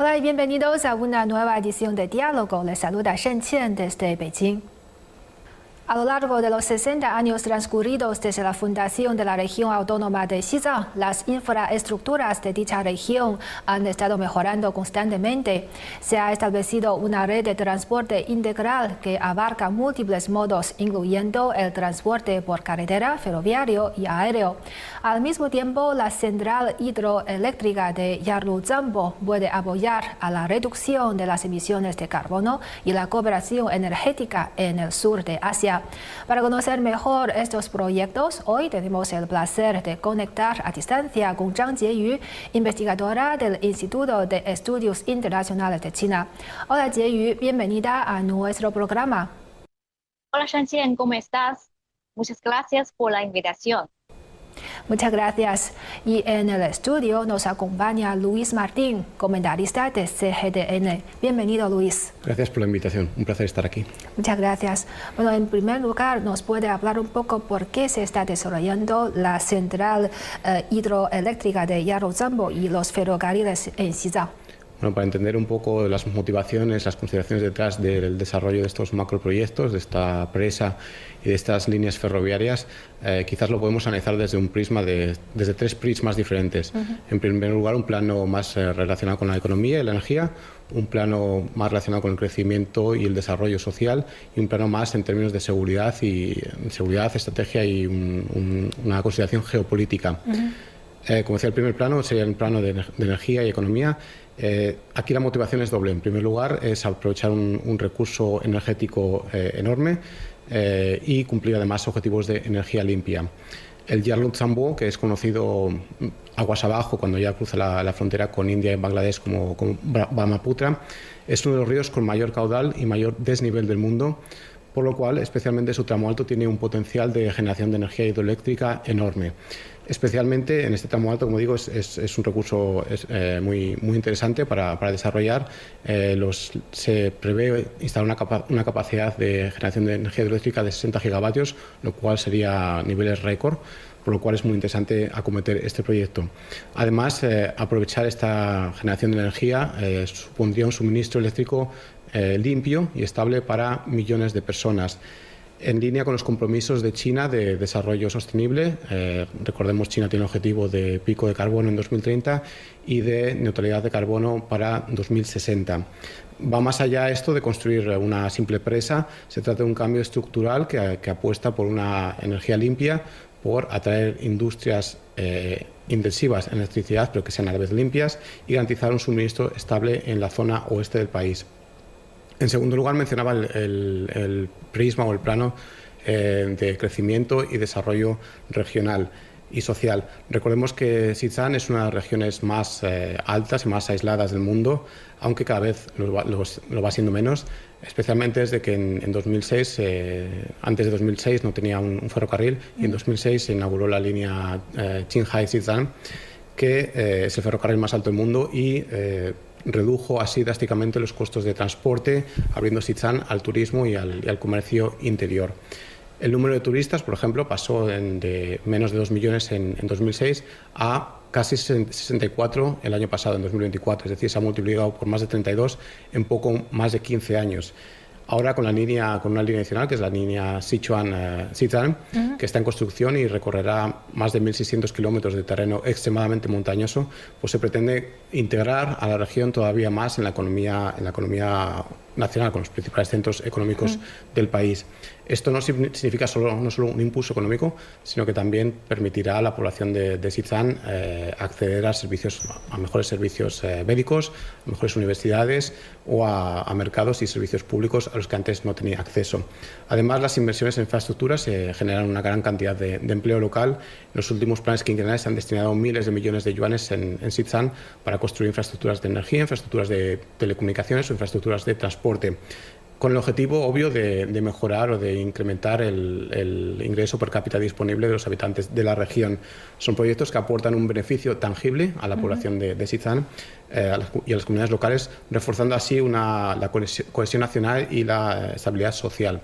Hola y bienvenidos a una nueva edición de Diálogo. Les saluda Shen Qian desde Beijing. A lo largo de los 60 años transcurridos desde la fundación de la región autónoma de Xizang, las infraestructuras de dicha región han estado mejorando constantemente. Se ha establecido una red de transporte integral que abarca múltiples modos, incluyendo el transporte por carretera, ferroviario y aéreo. Al mismo tiempo, la central hidroeléctrica de Yarluzhambo puede apoyar a la reducción de las emisiones de carbono y la cooperación energética en el sur de Asia. Para conocer mejor estos proyectos, hoy tenemos el placer de conectar a distancia con Zhang Jieyu, investigadora del Instituto de Estudios Internacionales de China. Hola Jieyu, bienvenida a nuestro programa. Hola Shanxian, ¿cómo estás? Muchas gracias por la invitación. Muchas gracias. Y en el estudio nos acompaña Luis Martín, comentarista de CGTN. Bienvenido, Luis. Gracias por la invitación. Un placer estar aquí. Muchas gracias. Bueno, en primer lugar, ¿nos puede hablar un poco por qué se está desarrollando la central hidroeléctrica de Yarluzhambo y los ferrocarriles en Xizang? Bueno, para entender un poco las motivaciones, las consideraciones detrás del desarrollo de estos macroproyectos, de esta presa y de estas líneas ferroviarias, quizás lo podemos analizar desde un prisma desde tres prismas diferentes. En primer lugar, un plano más relacionado con la economía y la energía, un plano más relacionado con el crecimiento y el desarrollo social y un plano más en términos de seguridad, estrategia y una consideración geopolítica. Como decía, el primer plano sería el plano de energía y economía. Aquí la motivación es doble. En primer lugar, es aprovechar un recurso energético enorme y cumplir además objetivos de energía limpia. El Yarluzhambo, que es conocido aguas abajo cuando ya cruza la frontera con India y Bangladesh como Brahmaputra, es uno de los ríos con mayor caudal y mayor desnivel del mundo, por lo cual especialmente su tramo alto tiene un potencial de generación de energía hidroeléctrica enorme. Especialmente en este tramo alto, como digo, es un recurso muy interesante para desarrollar. Se prevé instalar una capacidad de generación de energía hidroeléctrica de 60 gigavatios, lo cual sería niveles récord, por lo cual es muy interesante acometer este proyecto. Además, aprovechar esta generación de energía supondría un suministro eléctrico limpio y estable para millones de personas, en línea con los compromisos de China de desarrollo sostenible. Recordemos, China tiene el objetivo de pico de carbono en 2030 y de neutralidad de carbono para 2060. Va más allá esto de construir una simple presa. Se trata de un cambio estructural que apuesta por una energía limpia, por atraer industrias intensivas en electricidad, pero que sean a la vez limpias, y garantizar un suministro estable en la zona oeste del país. En segundo lugar, mencionaba el prisma o el plano de crecimiento y desarrollo regional y social. Recordemos que Xizang es una de las regiones más altas y más aisladas del mundo, aunque cada vez lo va siendo menos, especialmente desde que en 2006, antes de 2006 no tenía un ferrocarril, y en 2006 se inauguró la línea Qinghai-Xizang, que es el ferrocarril más alto del mundo y redujo así drásticamente los costos de transporte, abriendo Xizang al turismo y al comercio interior. El número de turistas, por ejemplo, pasó de menos de 2 millones en 2006 a casi 64 el año pasado, en 2024. Es decir, se ha multiplicado por más de 32 en poco más de 15 años. Ahora con una línea adicional, que es la línea Sichuan-Xizang, que está en construcción y recorrerá más de 1.600 kilómetros de terreno extremadamente montañoso, pues se pretende integrar a la región todavía más en la economía nacional, con los principales centros económicos del país. Esto no significa no solo un impulso económico, sino que también permitirá a la población de Xizang acceder a mejores servicios médicos, a mejores universidades o a mercados y servicios públicos a los que antes no tenía acceso. Además, las inversiones en infraestructuras generan una gran cantidad de empleo local. En los últimos planes quinquenales se han destinado miles de millones de yuanes en Xizang para construir infraestructuras de energía, infraestructuras de telecomunicaciones o infraestructuras de transporte, con el objetivo obvio de mejorar o de incrementar el ingreso per cápita disponible de los habitantes de la región. Son proyectos que aportan un beneficio tangible a la población de Xizang y a las comunidades locales, reforzando así la cohesión nacional y la estabilidad social.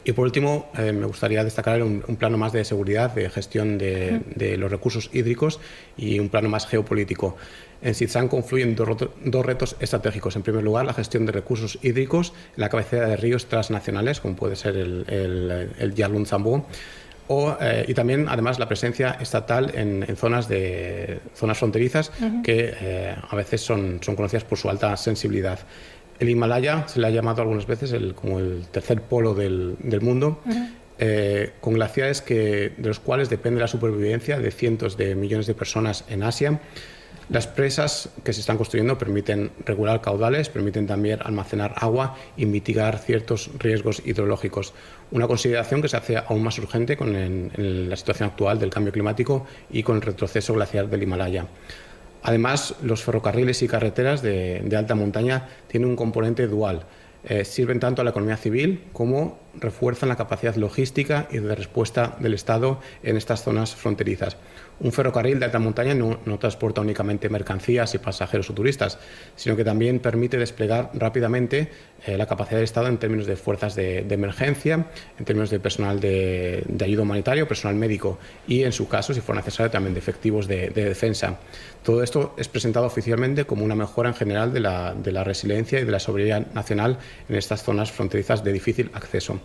Y por último, me gustaría destacar un plano más de seguridad, de gestión de los recursos hídricos y un plano más geopolítico. En Xizang confluyen dos retos estratégicos. En primer lugar, la gestión de recursos hídricos en la cabecera de ríos transnacionales, como puede ser el Yarlung Zambú, y también, además, la presencia estatal en zonas fronterizas que a veces son conocidas por su alta sensibilidad. El Himalaya se le ha llamado algunas veces como el tercer polo del mundo, con glaciares de los cuales depende la supervivencia de cientos de millones de personas en Asia. Las presas que se están construyendo permiten regular caudales, permiten también almacenar agua y mitigar ciertos riesgos hidrológicos. Una consideración que se hace aún más urgente en la situación actual del cambio climático y con el retroceso glaciar del Himalaya. Además, los ferrocarriles y carreteras de alta montaña tienen un componente dual. Sirven tanto a la economía civil como refuerzan la capacidad logística y de respuesta del Estado en estas zonas fronterizas. Un ferrocarril de alta montaña no transporta únicamente mercancías y pasajeros o turistas, sino que también permite desplegar rápidamente la capacidad del Estado en términos de fuerzas de emergencia, en términos de personal de ayuda humanitaria, personal médico y, en su caso, si fuera necesario, también de efectivos de defensa. Todo esto es presentado oficialmente como una mejora en general de la resiliencia y de la soberanía nacional en estas zonas fronterizas de difícil acceso.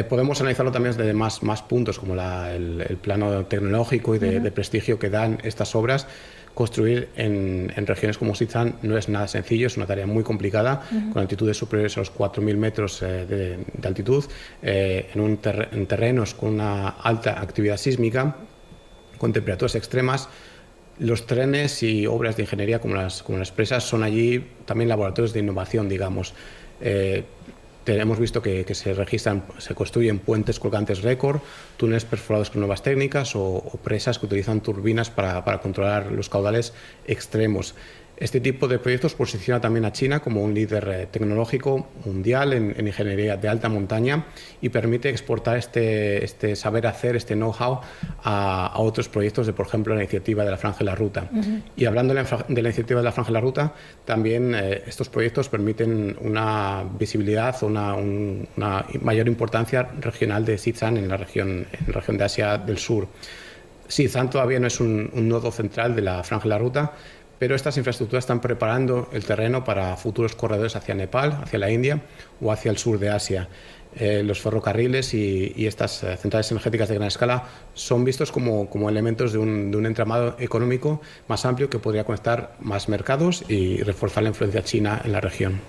Podemos analizarlo también desde más puntos, como el plano tecnológico y de prestigio que dan estas obras. Construir en regiones como Xizang no es nada sencillo, es una tarea muy complicada, con altitudes superiores a los 4.000 metros de altitud, en terrenos con una alta actividad sísmica, con temperaturas extremas. Los trenes y obras de ingeniería como las presas son allí también laboratorios de innovación, digamos. Hemos visto que se construyen puentes colgantes récord, túneles perforados con nuevas técnicas o presas que utilizan turbinas para controlar los caudales extremos. Este tipo de proyectos posiciona también a China como un líder tecnológico mundial en ingeniería de alta montaña y permite exportar este saber hacer, este know-how a otros proyectos por ejemplo, la iniciativa de la Franja de la Ruta. Y hablando de la iniciativa de la Franja de la Ruta, también estos proyectos permiten una visibilidad o una mayor importancia regional de Xizang en la región de Asia del Sur. Xizang todavía no es un nodo central de la Franja de la Ruta, pero estas infraestructuras están preparando el terreno para futuros corredores hacia Nepal, hacia la India o hacia el sur de Asia. Los ferrocarriles y estas centrales energéticas de gran escala son vistos como elementos de un entramado económico más amplio que podría conectar más mercados y reforzar la influencia china en la región.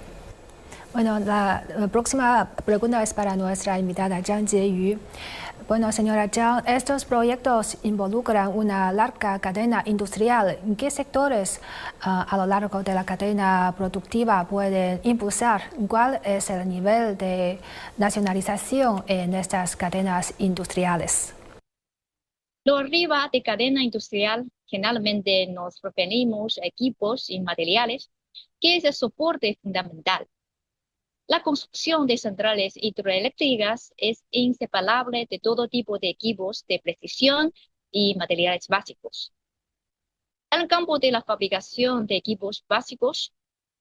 Bueno, la próxima pregunta es para nuestra invitada Zhang Jieyu. Bueno, señora Zhang, estos proyectos involucran una larga cadena industrial. ¿En qué sectores a lo largo de la cadena productiva pueden impulsar? ¿Cuál es el nivel de nacionalización en estas cadenas industriales? Lo arriba de cadena industrial, generalmente nos referimos a equipos y materiales, que es el soporte fundamental. La construcción de centrales hidroeléctricas es inseparable de todo tipo de equipos de precisión y materiales básicos. En el campo de la fabricación de equipos básicos,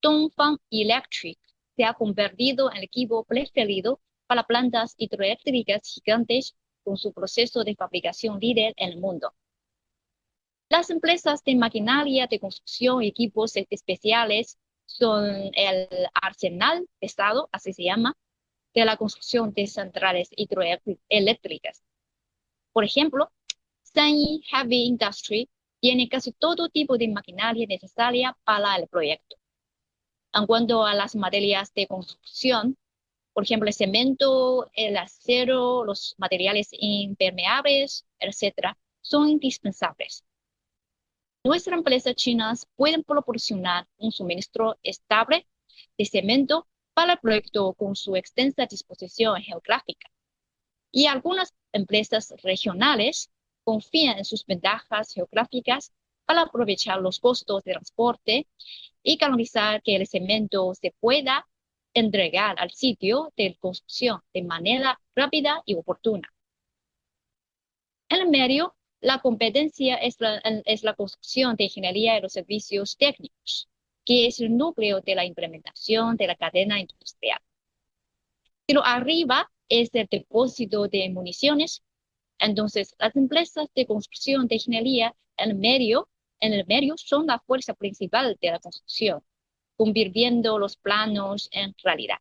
Dongfang Electric se ha convertido en el equipo preferido para plantas hidroeléctricas gigantes con su proceso de fabricación líder en el mundo. Las empresas de maquinaria de construcción y equipos especiales son el arsenal pesado, así se llama, de la construcción de centrales hidroeléctricas. Por ejemplo, Sanyi Heavy Industry tiene casi todo tipo de maquinaria necesaria para el proyecto. En cuanto a las materias de construcción, por ejemplo, el cemento, el acero, los materiales impermeables, etc., son indispensables. Nuestras empresas chinas pueden proporcionar un suministro estable de cemento para el proyecto con su extensa disposición geográfica. Y algunas empresas regionales confían en sus ventajas geográficas para aprovechar los costos de transporte y garantizar que el cemento se pueda entregar al sitio de construcción de manera rápida y oportuna. En el medio, la competencia es la construcción de ingeniería y los servicios técnicos, que es el núcleo de la implementación de la cadena industrial. Pero arriba es el depósito de municiones. Entonces, las empresas de construcción de ingeniería en el medio son la fuerza principal de la construcción, convirtiendo los planos en realidad.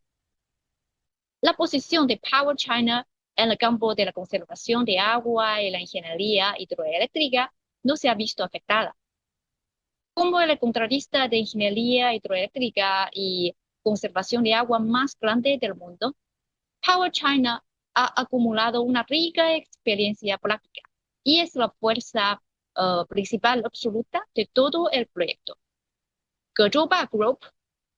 La posición de Power China en el campo de la conservación de agua y la ingeniería hidroeléctrica no se ha visto afectada. Como el contratista de ingeniería hidroeléctrica y conservación de agua más grande del mundo, Power China ha acumulado una rica experiencia práctica y es la fuerza principal absoluta de todo el proyecto. Gezhouba Group,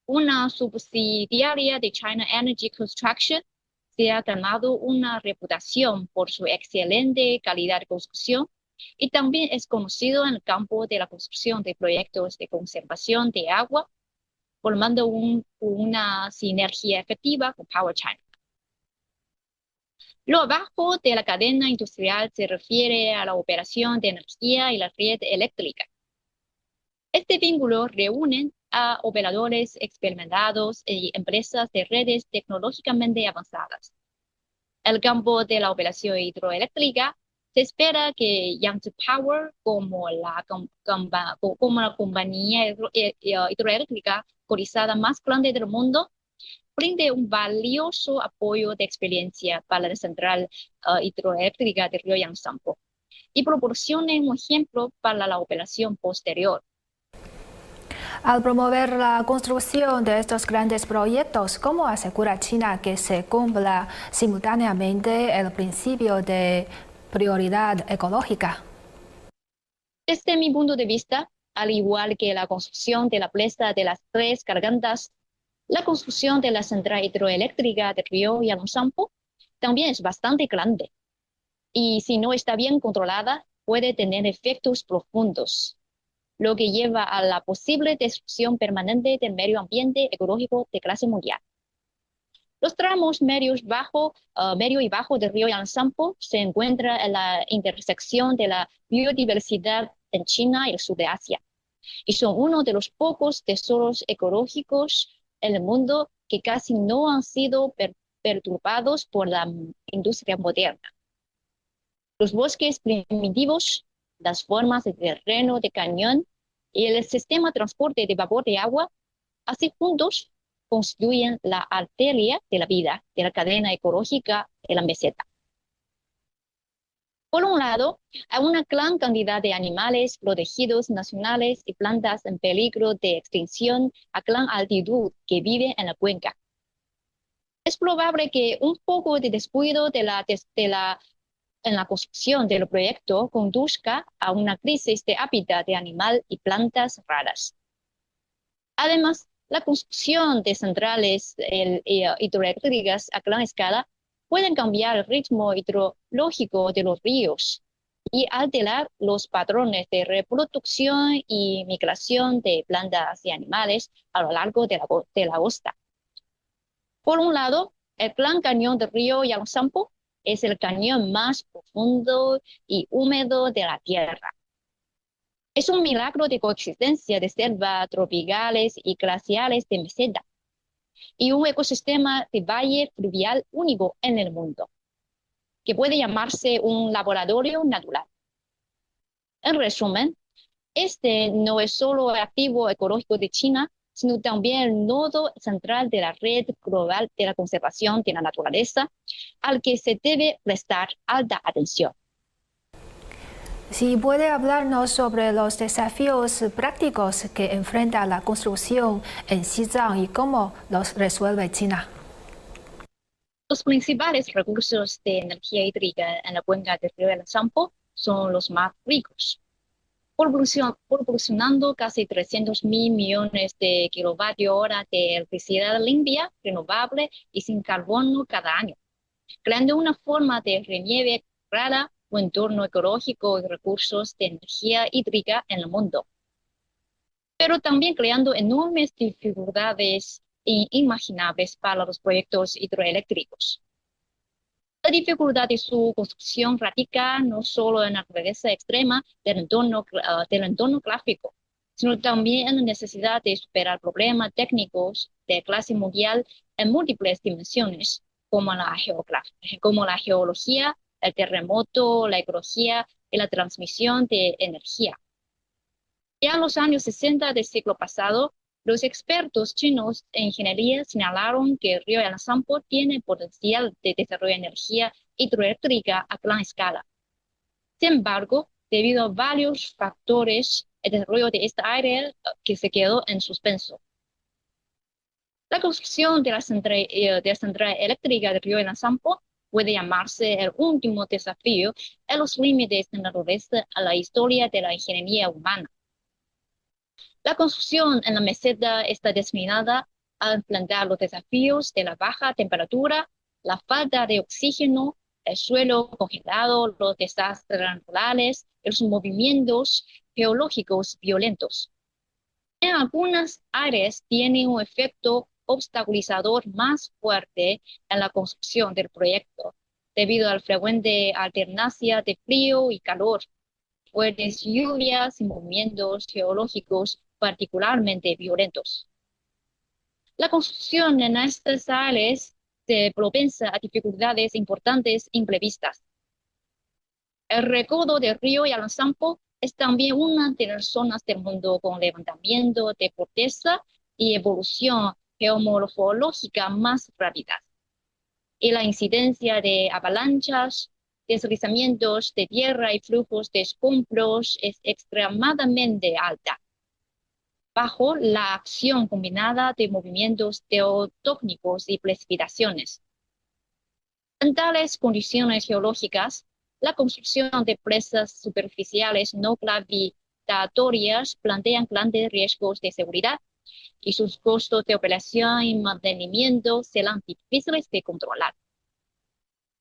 una subsidiaria de China Energy Construction, se ha ganado una reputación por su excelente calidad de construcción y también es conocido en el campo de la construcción de proyectos de conservación de agua, formando una sinergia efectiva con Power China. Lo abajo de la cadena industrial se refiere a la operación de energía y la red eléctrica. Este vínculo reúne a operadores experimentados y empresas de redes tecnológicamente avanzadas. En el campo de la operación hidroeléctrica, se espera que Yangtze Power, como la compañía hidroeléctrica cotizada más grande del mundo, brinde un valioso apoyo de experiencia para la central hidroeléctrica de Río Yangsampo y proporcione un ejemplo para la operación posterior. Al promover la construcción de estos grandes proyectos, ¿cómo asegura China que se cumpla simultáneamente el principio de prioridad ecológica? Desde mi punto de vista, al igual que la construcción de la presa de las Tres Gargantas, la construcción de la central hidroeléctrica de Río Yangsampo también es bastante grande y si no está bien controlada puede tener efectos profundos, lo que lleva a la posible destrucción permanente del medio ambiente ecológico de clase mundial. Los tramos medio y bajo del río Yangsampo se encuentran en la intersección de la biodiversidad en China y el sur de Asia, y son uno de los pocos tesoros ecológicos en el mundo que casi no han sido perturbados por la industria moderna. Los bosques primitivos, las formas de terreno de cañón y el sistema de transporte de vapor de agua, así juntos constituyen la arteria de la vida de la cadena ecológica de la meseta. Por un lado, hay una gran cantidad de animales protegidos nacionales y plantas en peligro de extinción a gran altitud que viven en la cuenca. Es probable que un poco de descuido en la construcción del proyecto conduzca a una crisis de hábitat de animal y plantas raras. Además, la construcción de centrales hidroeléctricas a gran escala pueden cambiar el ritmo hidrológico de los ríos y alterar los patrones de reproducción y migración de plantas y animales a lo largo de la costa. Por un lado, el Gran Cañón del río Yangsampo es el cañón más profundo y húmedo de la Tierra. Es un milagro de coexistencia de selvas tropicales y glaciares de meseta y un ecosistema de valle fluvial único en el mundo, que puede llamarse un laboratorio natural. En resumen, este no es solo el activo ecológico de China, sino también el nodo central de la red global de la conservación de la naturaleza, al que se debe prestar alta atención. Si puede hablarnos sobre los desafíos prácticos que enfrenta la construcción en Xizang y cómo los resuelve China. Los principales recursos de energía hídrica en la cuenca del río Yangsampo son los más ricos, proporcionando casi 300.000 millones de kilovatios-hora de electricidad limpia, renovable y sin carbono cada año, creando una forma de relieve rara o entorno ecológico y recursos de energía hídrica en el mundo, pero también creando enormes dificultades inimaginables para los proyectos hidroeléctricos. La dificultad de su construcción radica no solo en la naturaleza extrema del entorno gráfico, sino también en la necesidad de superar problemas técnicos de clase mundial en múltiples dimensiones, como la geología, el terremoto, la ecología y la transmisión de energía. Ya en los años 60 del siglo pasado, los expertos chinos en ingeniería señalaron que el río Yangtze tiene potencial de desarrollo de energía hidroeléctrica a gran escala. Sin embargo, debido a varios factores, el desarrollo de esta área que se quedó en suspenso. La construcción de la central eléctrica del río Yangtze puede llamarse el último desafío en los límites de la naturaleza a la historia de la ingeniería humana. La construcción en la meseta está destinada a enfrentar los desafíos de la baja temperatura, la falta de oxígeno, el suelo congelado, los desastres naturales y los movimientos geológicos violentos. En algunas áreas tiene un efecto obstaculizador más fuerte en la construcción del proyecto, debido a la frecuente alternancia de frío y calor, fuertes lluvias y movimientos geológicos particularmente violentos. La construcción en estas áreas se propensa a dificultades importantes imprevistas. El recodo del río Yangtze es también una de las zonas del mundo con levantamiento de corteza y evolución geomorfológica más rápidas. Y la incidencia de avalanchas, deslizamientos de tierra y flujos de escombros es extremadamente alta, bajo la acción combinada de movimientos tectónicos y precipitaciones. En tales condiciones geológicas, la construcción de presas superficiales no gravitatorias plantean grandes riesgos de seguridad y sus costos de operación y mantenimiento serán difíciles de controlar.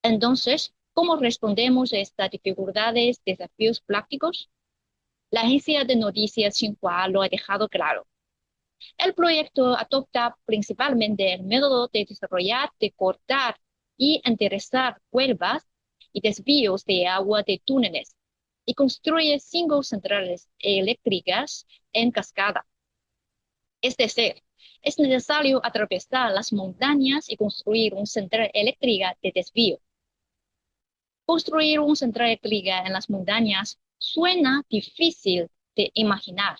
Entonces, ¿cómo respondemos a estas dificultades, desafíos prácticos? La agencia de noticias Xinhua lo ha dejado claro. El proyecto adopta principalmente el método de desarrollar, de cortar y enderezar cuevas y desvíos de agua de túneles y construye 5 centrales eléctricas en cascada. Es decir, es necesario atravesar las montañas y construir una central eléctrica de desvío. Construir una central eléctrica en las montañas suena difícil de imaginar.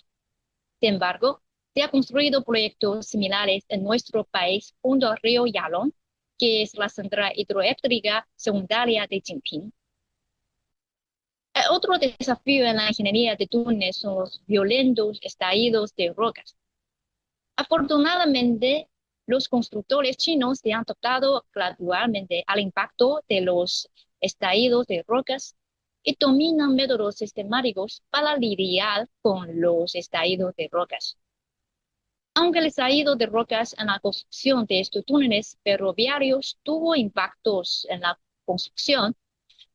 Sin embargo, se han construido proyectos similares en nuestro país junto al río Yalong, que es la central hidroeléctrica secundaria de Jinping. Otro desafío en la ingeniería de túneles son los violentos estallidos de rocas. Afortunadamente, los constructores chinos se han adaptado gradualmente al impacto de los estallidos de rocas y dominan métodos sistemáticos para lidiar con los estallidos de rocas. Aunque el estallido de rocas en la construcción de estos túneles ferroviarios tuvo impactos en la construcción,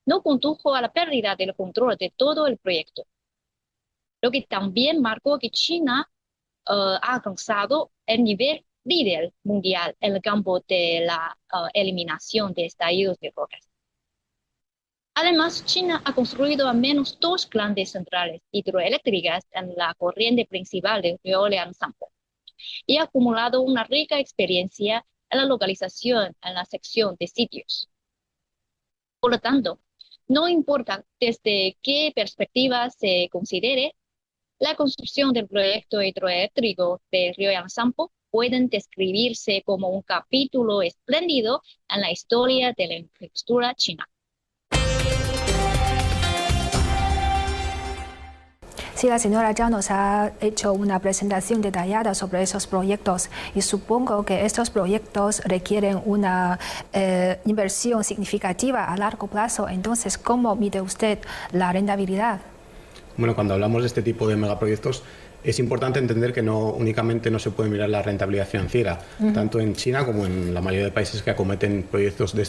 no condujo a la pérdida del control de todo el proyecto, lo que también marcó que China ha alcanzado el nivel líder mundial en el campo de la eliminación de estallidos de rocas. Además, China ha construido al menos 2 grandes centrales hidroeléctricas en la corriente principal del río Yangtze y ha acumulado una rica experiencia en la localización en la sección de sitios. Por lo tanto, no importa desde qué perspectiva se considere, la construcción del proyecto hidroeléctrico del río Yangtze pueden describirse como un capítulo espléndido en la historia de la infraestructura china. Sí, la señora Zhang nos ha hecho una presentación detallada sobre esos proyectos y supongo que estos proyectos requieren una inversión significativa a largo plazo. Entonces, ¿cómo mide usted la rentabilidad? Bueno, cuando hablamos de este tipo de megaproyectos, es importante entender que no únicamente no se puede mirar la rentabilidad financiera, tanto en China como en la mayoría de países que acometen proyectos de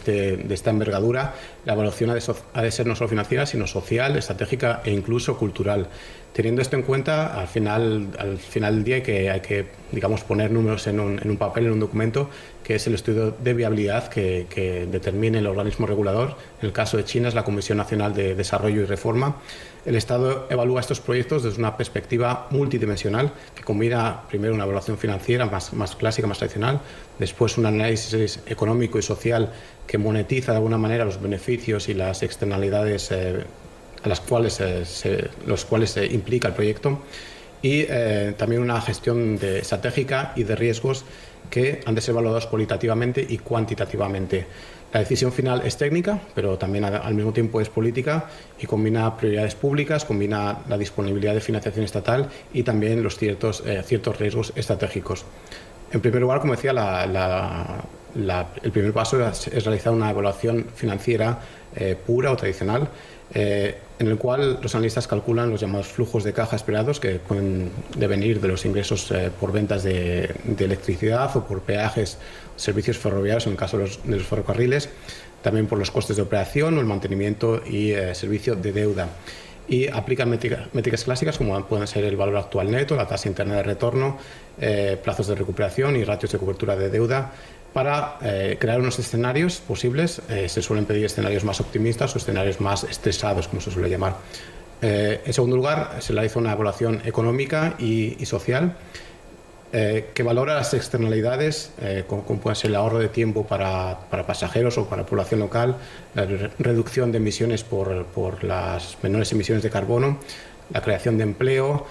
esta envergadura. La evaluación ha de ser no solo financiera, sino social, estratégica e incluso cultural. Teniendo esto en cuenta, al final del día hay que digamos, poner números en un papel, en un documento, que es el estudio de viabilidad que determine el organismo regulador. En el caso de China es la Comisión Nacional de Desarrollo y Reforma. El Estado evalúa estos proyectos desde una perspectiva multidimensional que combina primero una evaluación financiera más clásica, más tradicional, después un análisis económico y social que monetiza de alguna manera los beneficios y las externalidades a los cuales se implica el proyecto, y también una gestión estratégica y de riesgos que han de ser evaluados cualitativamente y cuantitativamente. La decisión final es técnica, pero también al mismo tiempo es política y combina prioridades públicas, combina la disponibilidad de financiación estatal y también los ciertos riesgos estratégicos. En primer lugar, como decía, el primer paso es realizar una evaluación financiera pura o tradicional, en el cual los analistas calculan los llamados flujos de caja esperados, que pueden devenir de los ingresos por ventas de electricidad o por peajes, servicios ferroviarios en el caso de los ferrocarriles, también por los costes de operación o el mantenimiento y servicio de deuda. Y aplican métricas clásicas como pueden ser el valor actual neto, la tasa interna de retorno, plazos de recuperación y ratios de cobertura de deuda, para crear unos escenarios posibles. Se suelen pedir escenarios más optimistas o escenarios más estresados, como se suele llamar. En segundo lugar, se realiza una evaluación económica y social que valora las externalidades, como puede ser el ahorro de tiempo para pasajeros o para población local, la reducción de emisiones por las menores emisiones de carbono, la creación de empleo,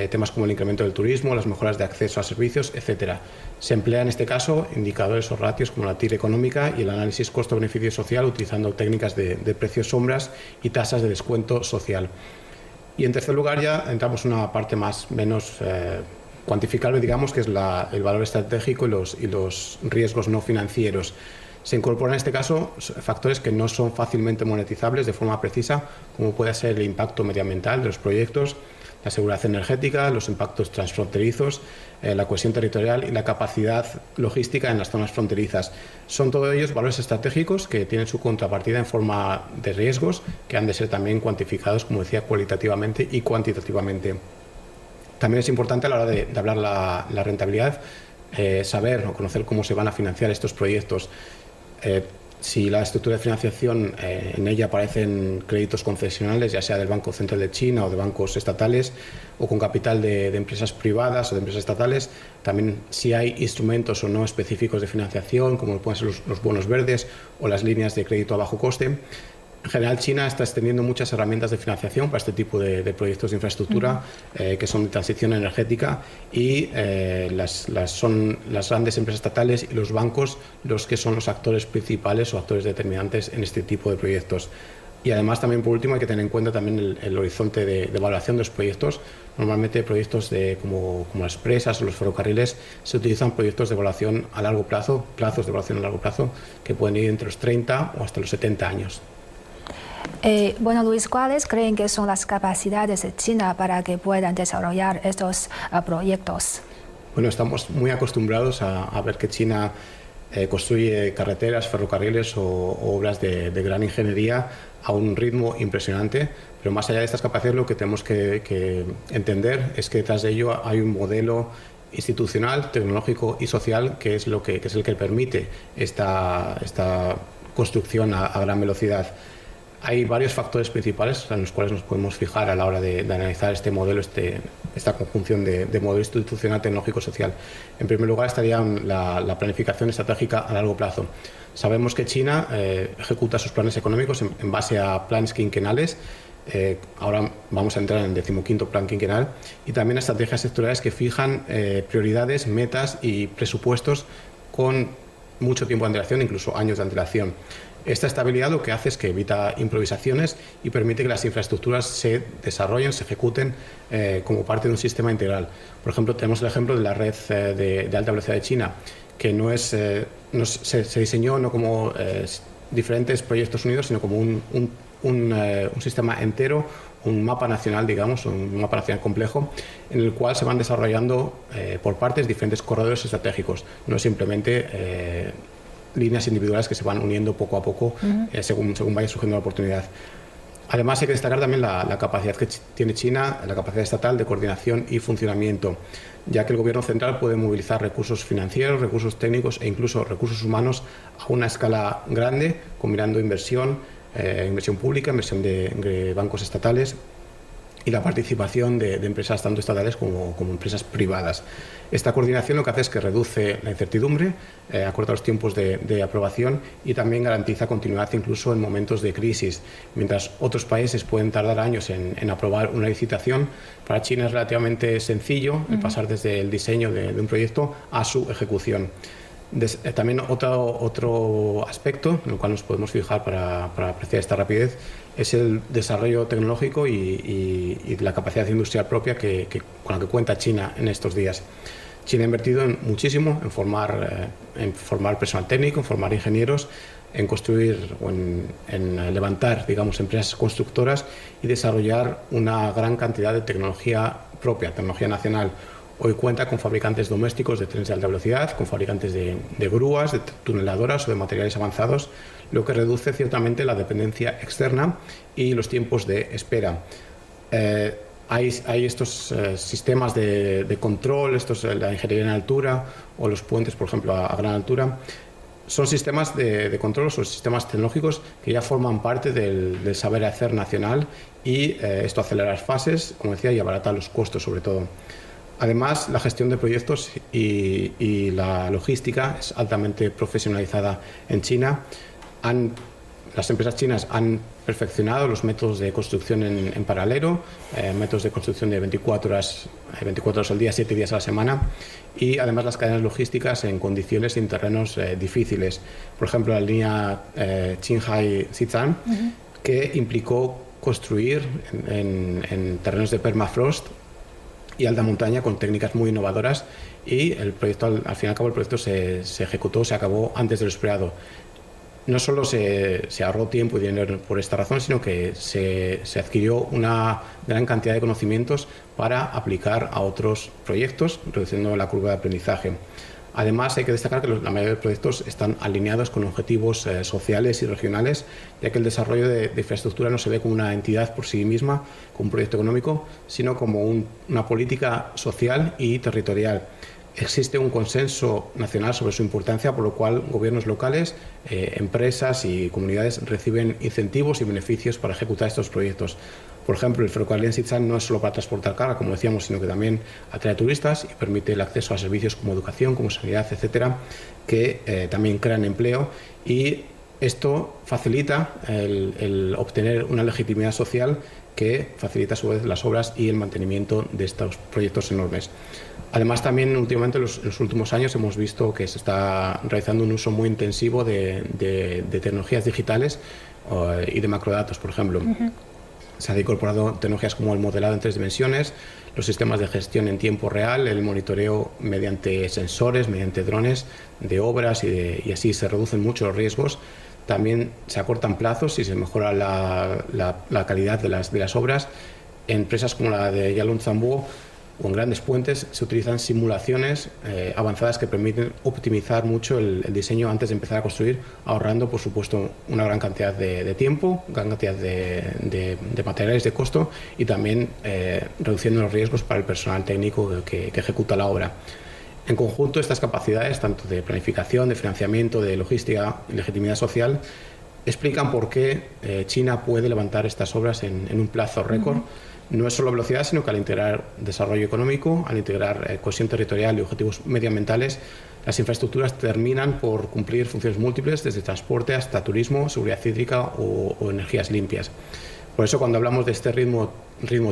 temas como el incremento del turismo, las mejoras de acceso a servicios, etc. Se emplea en este caso indicadores o ratios como la TIR económica y el análisis costo-beneficio social, utilizando técnicas de precios sombras y tasas de descuento social. Y en tercer lugar ya entramos en una parte menos cuantificable, digamos, que es el valor estratégico y los riesgos no financieros. Se incorporan en este caso factores que no son fácilmente monetizables de forma precisa, como puede ser el impacto medioambiental de los proyectos, la seguridad energética, los impactos transfronterizos, la cohesión territorial y la capacidad logística en las zonas fronterizas. Son todos ellos valores estratégicos que tienen su contrapartida en forma de riesgos que han de ser también cuantificados, como decía, cualitativamente y cuantitativamente. También es importante a la hora de hablar la rentabilidad, saber o conocer cómo se van a financiar estos proyectos. Si la estructura de financiación, en ella aparecen créditos concesionales, ya sea del Banco Central de China o de bancos estatales, o con capital de empresas privadas o de empresas estatales, también si hay instrumentos o no específicos de financiación, como pueden ser los bonos verdes o las líneas de crédito a bajo coste. En general, China está extendiendo muchas herramientas de financiación para este tipo de proyectos de infraestructura que son de transición energética, y son las grandes empresas estatales y los bancos los que son los actores principales o actores determinantes en este tipo de proyectos. Y además, también por último, hay que tener en cuenta también el horizonte de evaluación de los proyectos. Normalmente proyectos como las presas o los ferrocarriles se utilizan proyectos de evaluación a largo plazo, plazos de evaluación a largo plazo, que pueden ir entre los 30 o hasta los 70 años. Bueno, Luis, ¿cuáles creen que son las capacidades de China para que puedan desarrollar estos proyectos? Bueno, estamos muy acostumbrados a ver que China construye carreteras, ferrocarriles o obras de gran ingeniería a un ritmo impresionante, pero más allá de estas capacidades, lo que tenemos que entender es que detrás de ello hay un modelo institucional, tecnológico y social que es el que permite esta construcción a gran velocidad. Hay varios factores principales en los cuales nos podemos fijar a la hora de analizar este modelo, esta conjunción de modelo institucional, tecnológico, social. En primer lugar estaría la planificación estratégica a largo plazo. Sabemos que China ejecuta sus planes económicos en base a planes quinquenales. Ahora vamos a entrar en el 15º plan quinquenal, y también estrategias sectoriales que fijan prioridades, metas y presupuestos con mucho tiempo de antelación, incluso años de antelación. Esta estabilidad lo que hace es que evita improvisaciones y permite que las infraestructuras se desarrollen, se ejecuten como parte de un sistema integral. Por ejemplo, tenemos el ejemplo de la red de alta velocidad de China, que se diseñó no como diferentes proyectos unidos, sino como un sistema entero, un mapa nacional, digamos, un mapa nacional complejo, en el cual se van desarrollando por partes diferentes corredores estratégicos, no simplemente líneas individuales que se van uniendo poco a poco según vaya surgiendo la oportunidad. Además, hay que destacar también la capacidad que tiene China, la capacidad estatal de coordinación y funcionamiento, ya que el gobierno central puede movilizar recursos financieros, recursos técnicos e incluso recursos humanos a una escala grande, combinando inversión pública, inversión de bancos estatales y la participación de empresas tanto estatales como empresas privadas. Esta coordinación lo que hace es que reduce la incertidumbre, acorta los tiempos de aprobación y también garantiza continuidad incluso en momentos de crisis. Mientras otros países pueden tardar años en aprobar una licitación, para China es relativamente sencillo pasar desde el diseño de un proyecto a su ejecución. También otro aspecto en el cual nos podemos fijar para apreciar esta rapidez es el desarrollo tecnológico y la capacidad industrial propia con la que cuenta China en estos días. China ha invertido muchísimo en formar personal técnico, en formar ingenieros, en construir o en levantar, digamos, empresas constructoras y desarrollar una gran cantidad de tecnología propia, tecnología nacional. Hoy cuenta con fabricantes domésticos de trenes de alta velocidad, con fabricantes de grúas, de tuneladoras o de materiales avanzados, lo que reduce ciertamente la dependencia externa y los tiempos de espera. Hay estos sistemas de control, la ingeniería en altura o los puentes, por ejemplo, a gran altura. Son sistemas de control, son sistemas tecnológicos que ya forman parte del saber hacer nacional y esto acelera las fases, como decía, y abarata los costos sobre todo. Además, la gestión de proyectos y la logística es altamente profesionalizada en China. Las empresas chinas han perfeccionado los métodos de construcción en paralelo, métodos de construcción de 24 horas al día, 7 días a la semana, y además las cadenas logísticas en condiciones y en terrenos difíciles. Por ejemplo, la línea Qinghai-Xizang, que implicó construir en terrenos de permafrost y alta montaña con técnicas muy innovadoras, y el proyecto, al fin y al cabo, el proyecto se ejecutó, se acabó antes de lo esperado. No solo se ahorró tiempo y dinero por esta razón, sino que se adquirió una gran cantidad de conocimientos para aplicar a otros proyectos, reduciendo la curva de aprendizaje. Además, hay que destacar que la mayoría de proyectos están alineados con objetivos sociales y regionales, ya que el desarrollo de infraestructura no se ve como una entidad por sí misma, como un proyecto económico, sino como una política social y territorial. Existe un consenso nacional sobre su importancia, por lo cual gobiernos locales, empresas y comunidades reciben incentivos y beneficios para ejecutar estos proyectos. Por ejemplo, el ferrocarril en Xizang no es solo para transportar carga, como decíamos, sino que también atrae turistas y permite el acceso a servicios como educación, como sanidad, etcétera, que también crean empleo, y esto facilita el obtener una legitimidad social que facilita a su vez las obras y el mantenimiento de estos proyectos enormes. Además, también últimamente, en los últimos años, hemos visto que se está realizando un uso muy intensivo de tecnologías digitales y de macrodatos, por ejemplo. Se han incorporado tecnologías como el modelado en 3 dimensiones, los sistemas de gestión en tiempo real, el monitoreo mediante sensores, mediante drones de obras, y así se reducen mucho los riesgos. También se acortan plazos y se mejora la calidad de las obras. En empresas como la de Yallourn Zambou o en grandes puentes se utilizan simulaciones avanzadas que permiten optimizar mucho el diseño antes de empezar a construir, ahorrando, por supuesto, una gran cantidad de tiempo, gran cantidad de materiales, de costo, y también reduciendo los riesgos para el personal técnico que ejecuta la obra. En conjunto, estas capacidades, tanto de planificación, de financiamiento, de logística y legitimidad social, explican por qué China puede levantar estas obras en un plazo récord. No es solo velocidad, sino que al integrar desarrollo económico, al integrar cohesión territorial y objetivos medioambientales, las infraestructuras terminan por cumplir funciones múltiples, desde transporte hasta turismo, seguridad hídrica o energías limpias. Por eso, cuando hablamos de este ritmo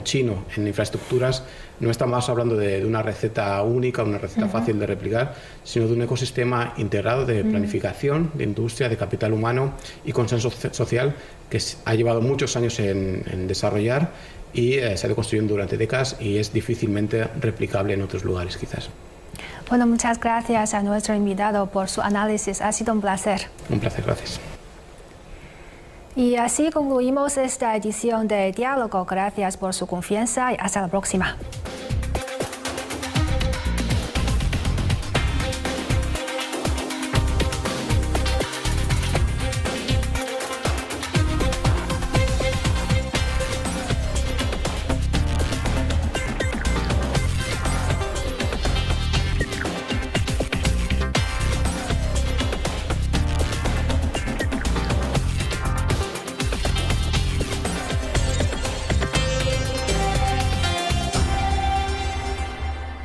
chino en infraestructuras, no estamos hablando de una receta única, una receta fácil de replicar, sino de un ecosistema integrado de planificación, de industria, de capital humano y consenso social, que ha llevado muchos años en desarrollar y se ha ido construyendo durante décadas, y es difícilmente replicable en otros lugares, quizás. Bueno, muchas gracias a nuestro invitado por su análisis. Ha sido un placer. Un placer, gracias. Y así concluimos esta edición de Diálogo. Gracias por su confianza y hasta la próxima.